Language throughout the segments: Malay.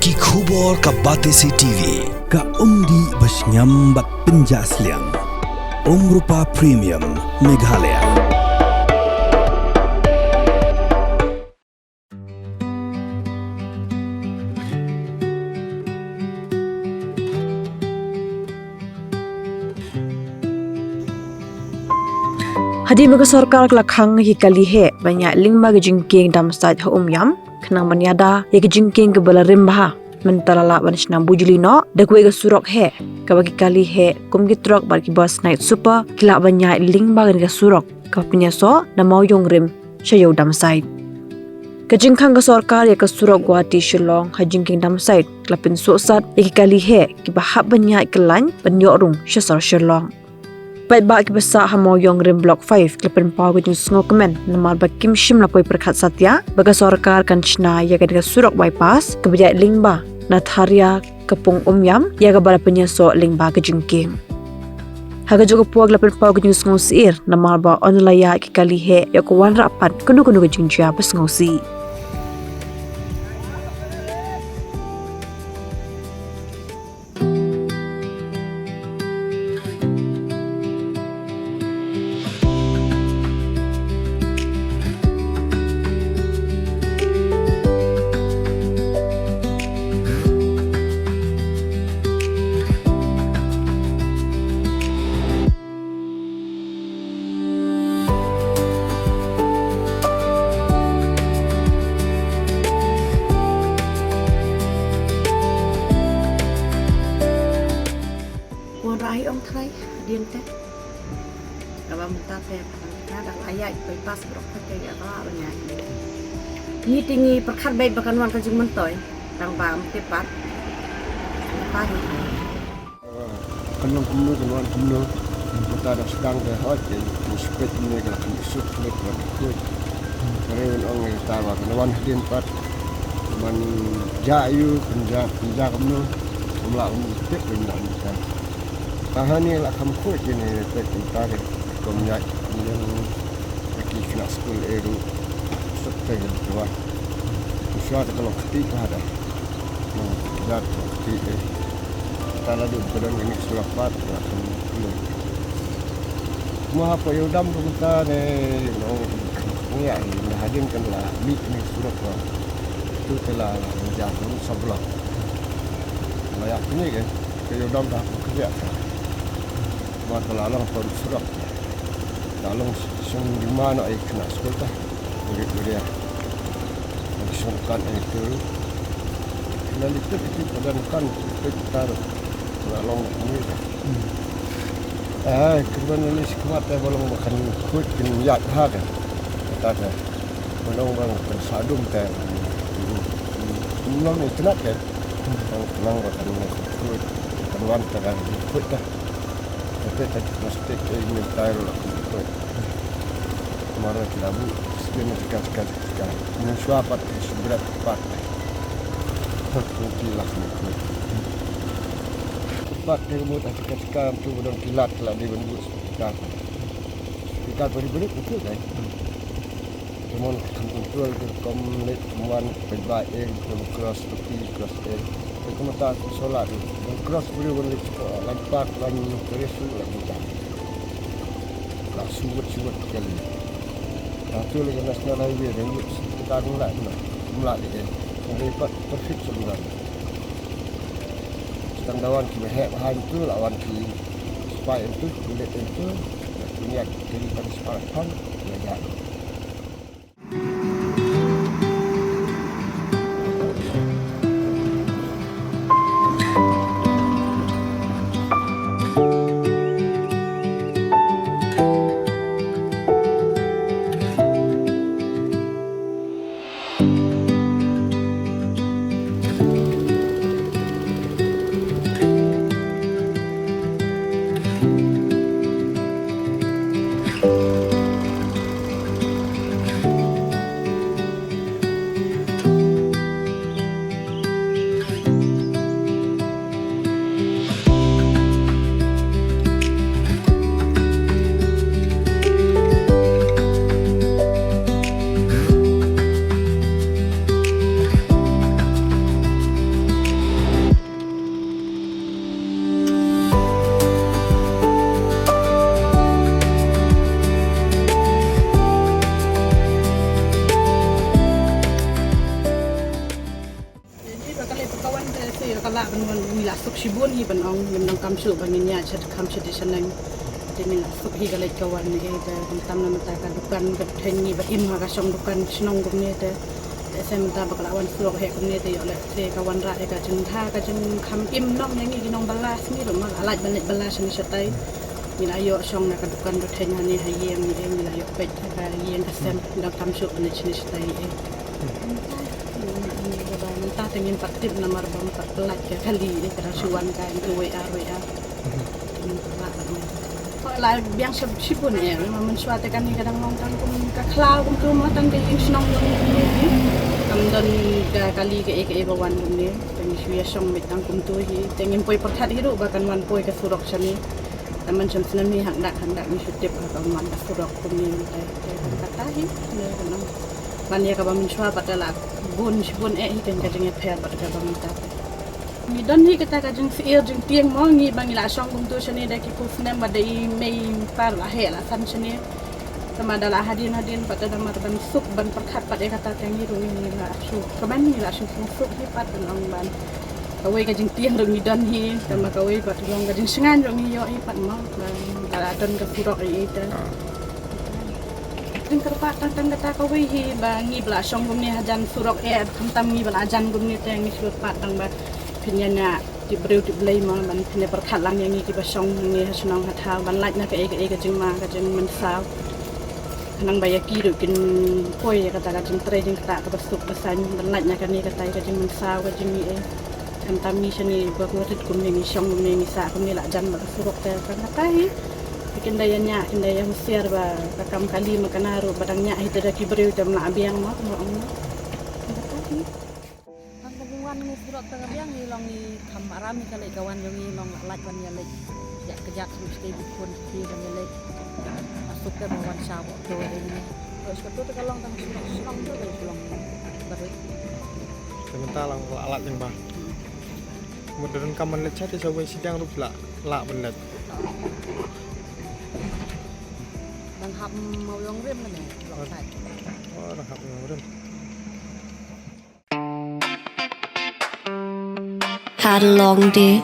Ki khubor ka Batesi TV ka umdi basnyam bak penjaslian Rupa Premium Meghalaya. Hadi mega sarkar lakhang hi kali he banyak lingma ge jingking dam stat ha yam khnang manyada ye ge jingking ke balarim bah mentala la ban shnam bujulino de kue ge surok he ka bagi kali he kum gi trok bar ki bus night super kila banyak lingma ge surok ka punya so na mau yong rim shayo dam site ke jingkhang ge sarkar ye ke surok Guwahati Shillong ha jingking dam site klapin so sat ye kali he ki bahap banyak kelan penyo rung shasar Shillong. Baik bak besar hamo yong rim blok 5 klepen pau ke sngo kemen namar bakim shim lapoi perkhat satya baga sarkar kan chna ya ga surok bypass ke bejai lingba na tharia kepung yam ya ga bala penyeso lingba ke jingking haga jogo puag klepen pau ke sngo sir namar ba onlaya ki kali he ya ko wan rapat kunu ke jingjia besngo si. Rai ông thay điên thế, các bạn ta phải đặt ayat bypass berok pakai ya kalau abangnya. Ini tinggi perkat baik bahkan wan kajung mentoy, tang bam tepat. Pagi. Kanong kumno kanwan kumno, kita ada sedang berhot jadi spek ini kalau isuk spek berikut. Karena orang yang tahu kanwan hadin pat, man jayu penja kumno, kumla tek benar kan. Tahani lah kamu kuat ini kita ke komnya yang lagi kena sekolah eru seperti itu lah. Sesuatu kalau ketika ada, jat ketika kita lalu berjalan ini sulapat lah kamu. Semua apa yang dalam kita ni ni hadin kan lah bik ni sulapat itu telah menjadi sebelah. Layak ni kan kayudam dah kerja. Maka lalang pun surat lalang sung di mana ai kena sekolah murid-murid sungkan itu lalu itu padankan kita lalang murid kemudian ni sekemat belum makan kuat kenyat kan kita ada belum bang tersadum teh belum itu nak kan belum makan kuat keluar tekan kuat dah. Kita mesti ingin tahu lah. Kemarin kita bu, sebenarnya sekat. Mensuapat seberat part. Mungkin lah ni. Part yang buat sekat tu benar kilat lah di bentuk sekat. Kita beri itu kan. Kemudian kontrol komlet kemudian berbaik cross kemudian solat cross boleh lampak lagi keresu lagi dah lah suwet kali tu lagi national highway dan kita mulai dia dapat perfect sebenarnya standawan kita bahan tu lawan ki supaya itu kulit itu punya daripada separuh ya. ya kala ban mila suk shibun hi ban ong yam nang kam su ban nya chat kam chat sanang te mila suk hi galai kawan ni te tam na mata ka dukan ka thengi ba im ha ka song dukan snong gum ni te sem ta ba kala wan surok he gum ni te yo le te kawan ra ka jeng tha ka jeng kam im nong yang ni nong balas ni ro ma alaj ban balas ni satai mila yo song na ka dukan do thenya ni ha yeng ni mila yo pet ka yeng ka sem dang kam su ni chini satai ta tengin paktip nomor bom pertelat ke kali ni kerasuan kan itu WA lah biang sibun ya memang mensuat kan ni kadang nongkrong kum ka klau kum tu mah tang ke snong ni kam don ka kali ke bawan ni teng suya song mitang kum tu hi tengin poi perthat hiru bahkan wan poi ke surok sani taman semsena mi handak mi sutip ka man ka surok kum ni kata hi ne kan ban ya ka ba mensuat padahal bun hi kan kajeng pher bat ka ba minta mi don hi kata kajeng fiir jeng tieng mo ngi bang ila song kum tu sani da ki puf nem ba dei mei par la he la san sani sama adalah hadin pada damar ban suk ban perkhat pat e kata tang ni ru ni la su ka ban ni la su suk hi pat ban ong ban kawai kajeng tieng ru mi don hi sama kawai pat long kajeng sengan ru mi yo hi pat mo la don ka purok i ta Ting kerpa tang kata kawai hi ba ngi bla song gum ni hajan surok tam ngi bla ajan gum ni tang ngi surok pat tang ba pinyana di breu di blai ma ban pinne perkhat lang yang ngi ki ba song ngi hasnong hatha ban laj na ka e jeng ma ka jeng men saw nang ba ya ki ru kin poi kata ka jeng trading kata ka basuk basan ban laj na ka ni kata ka jeng men saw ka jeng ni tam mi sani ba ko rit gum ni song gum ni sa gum ni la jan ba surok ta kan kata hi kindayanya husiar ba kakam kali makanaru badangnya itu dah kibreu tam na abiang mo ang pagkukuhan ni surok tang abiang ni long ni kam arami kalai kawan yung ni long laj wan ya lek ya kejak mesti bukun ki wan ya lek masuk ke bawan sawo to ini terus ketu te kalong tang surok long tu dari long baru sementara lang alat yang bah modern kaman lechat te sawe sidang rup la benet bang hab mau yang rem ni long sai oh dah hab yang rem. Had a long day,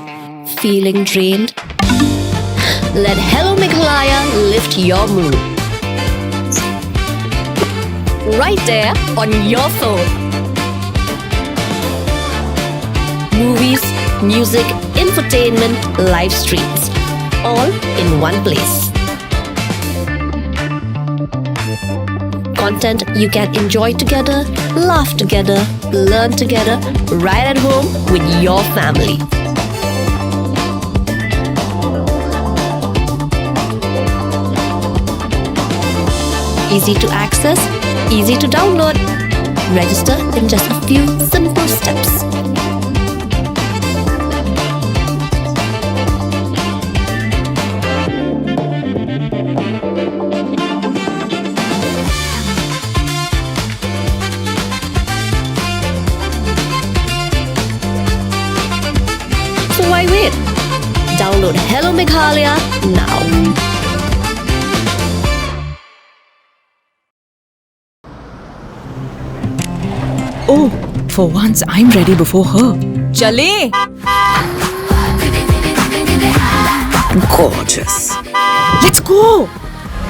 feeling drained? Let Hello Meghalaya lift your mood. Right there on your phone. Movies, music, infotainment, live streams, all in one place. Content you can enjoy together, laugh together, learn together, right at home with your family. Easy to access, easy to download. Register in just a few simple steps. So why wait? Download Hello Meghalaya now. Oh, for once I'm ready before her. Chale! Gorgeous. Let's go!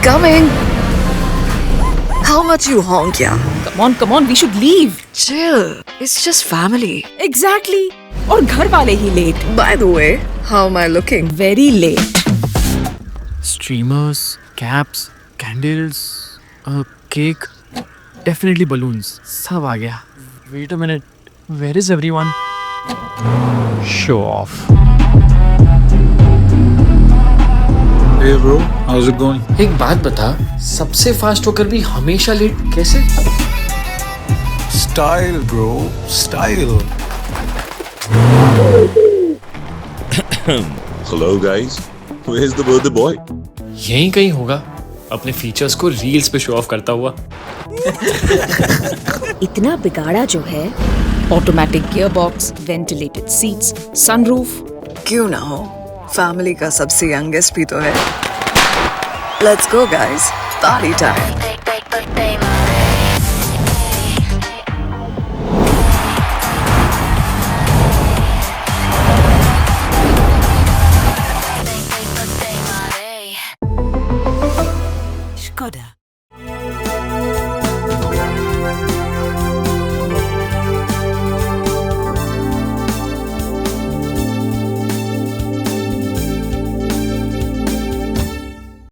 Coming. How much you honk, yeah? Come on, we should leave. Chill. It's just family. Exactly. और घर वाले ही late. By the way, how am I looking? Very late. Streamers, caps, candles, cake, definitely balloons. सब आ गया. Wait a minute. Where is everyone? Show off. Hey bro, how's it going? एक बात बता, सबसे फास्ट होकर भी हमेशा लेट कैसे? Style bro, style. Hello guys, where's the birthday boy? यहीं कहीं होगा, अपने फीचर्स को रील्स पे शो ऑफ करता हुआ. इतना बिगाड़ा जो है. Automatic gearbox, ventilated seats, sunroof. क्यों ना हो? फैमिली का सबसे यंगेस्ट भी तो है. Let's go guys, party time.